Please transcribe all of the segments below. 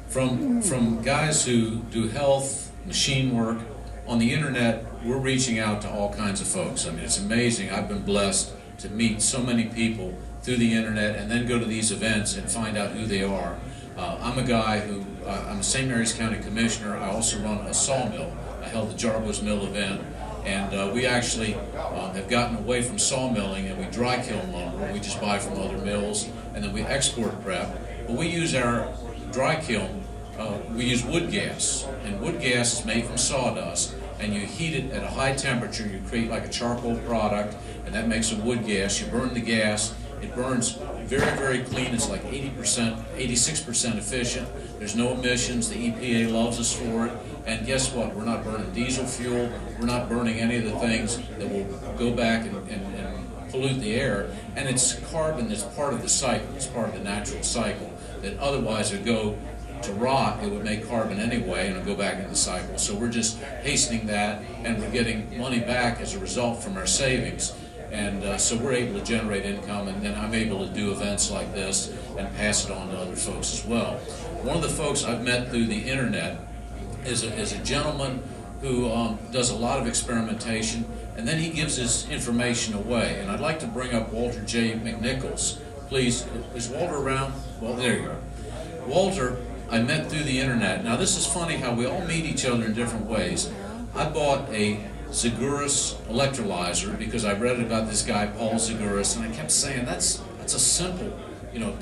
From guys who do health, machine work, on the internet, we're reaching out to all kinds of folks. I mean, it's amazing. I've been blessed to meet so many people through the internet and then go to these events and find out who they are. I'm a guy who, I'm a St. Mary's County Commissioner. I also run a sawmill. I held the Jarbo's Mill event, and we actually have gotten away from sawmilling, and we dry kiln lumber. We just buy from other mills, and then we export prep. But we use our dry kiln, we use wood gas, and wood gas is made from sawdust, and you heat it at a high temperature. You create like a charcoal product, and that makes a wood gas. You burn the gas. It burns very, very clean. It's like 80%, 86% efficient. There's no emissions. The EPA loves us for it. And guess what? We're not burning diesel fuel. We're not burning any of the things that will go back and pollute the air. And it's carbon that's part of the cycle. It's part of the natural cycle that otherwise would go to rot. It would make carbon anyway, and it'll go back in the cycle. So we're just hastening that, and we're getting money back as a result from our savings. And so we're able to generate income, and then I'm able to do events like this and pass it on to other folks as well. One of the folks I've met through the internet is a gentleman who does a lot of experimentation, and then he gives his information away. And I'd like to bring up Walter J. McNichols. Please, is Walter around? Well, there you go. Walter, I met through the internet. Now this is funny how we all meet each other in different ways. I bought a Zagouras electrolyzer because I read about this guy, Paul Zagouras, and I kept saying, that's a simple,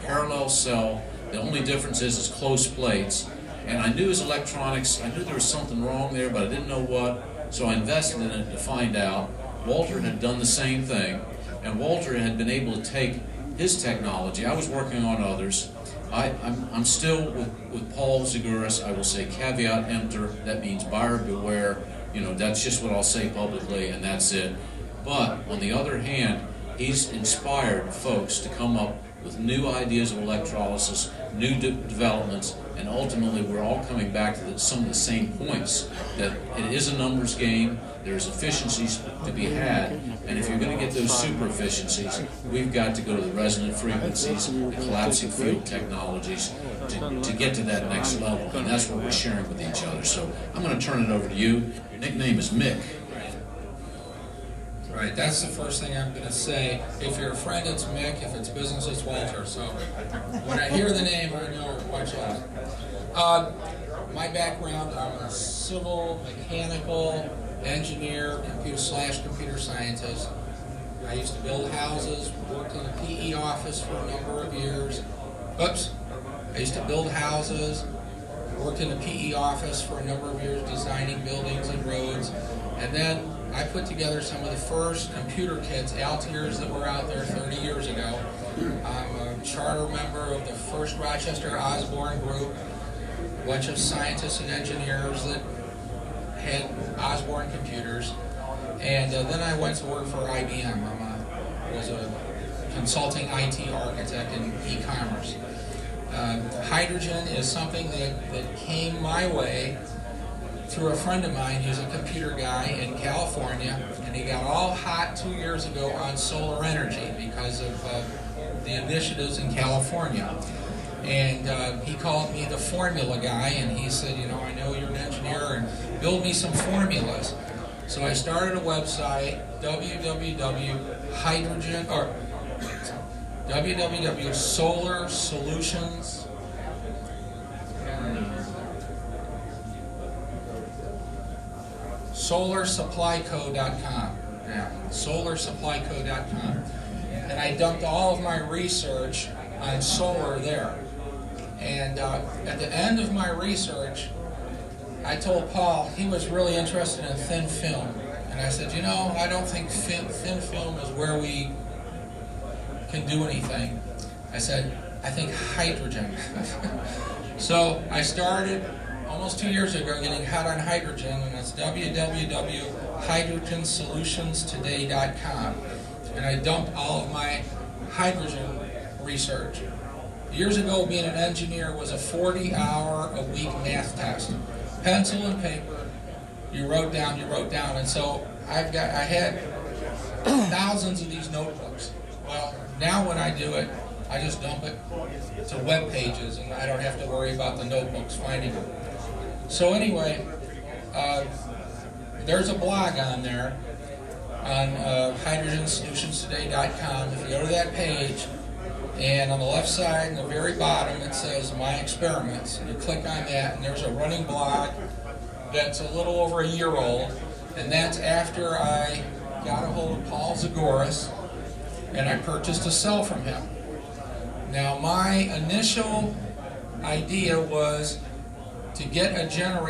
parallel cell. The only difference is it's close plates. And I knew his electronics, I knew there was something wrong there, but I didn't know what, so I invested in it to find out. Walter had done the same thing, and Walter had been able to take his technology. I was working on others. I'm still with Paul Zagouras. I will say caveat emptor. That means buyer beware. That's just what I'll say publicly, and that's it. But on the other hand, he's inspired folks to come up with new ideas of electrolysis, new developments, and ultimately we're all coming back to some of the same points, that it is a numbers game, there's efficiencies to be had, and if you're going to get those super efficiencies, we've got to go to the resonant frequencies, the collapsing field technologies, to get to that next level, and that's what we're sharing with each other. So I'm going to turn it over to you. Your nickname is Mick. Right, that's the first thing I'm going to say. If you're a friend, it's Mick. If it's business, it's Walter. So when I hear the name, I know watch out. My background, I'm a civil, mechanical, engineer, computer scientist. I used to build houses, worked in a PE office for a number of years. I used to build houses, worked in a PE office for a number of years, designing buildings and roads. And then I put together some of the first computer kits, Altiers, that were out there 30 years ago. I'm a charter member of the first Rochester Osborne group, a bunch of scientists and engineers that had Osborne computers. And then I went to work for IBM. I was a consulting IT architect in e-commerce. Hydrogen is something that came my way through a friend of mine. He's a computer guy in California, and he got all hot 2 years ago on solar energy because of the initiatives in California. And he called me the formula guy, and he said, I know you're an engineer, and build me some formulas. So I started a website, www.solarsolutions. SolarSupplyCo.com. Yeah, SolarSupplyCo.com. And I dumped all of my research on solar there. And at the end of my research, I told Paul he was really interested in thin film. And I said, I don't think thin film is where we can do anything. I said, I think hydrogen. So I started almost 2 years ago getting hot on hydrogen, and it's www.hydrogensolutionstoday.com. And I dumped all of my hydrogen research. Years ago, being an engineer was a 40-hour-a-week math test. Pencil and paper, you wrote down. And so I had thousands of these notebooks. Well, now when I do it, I just dump it to web pages, and I don't have to worry about the notebooks finding it. So anyway, there's a blog on there on hydrogensolutionstoday.com. If you go to that page, and on the left side, in the very bottom, it says My Experiments. You click on that, and there's a running blog that's a little over a year old, and that's after I got a hold of Paul Zagoras, and I purchased a cell from him. Now, my initial idea was to get a generator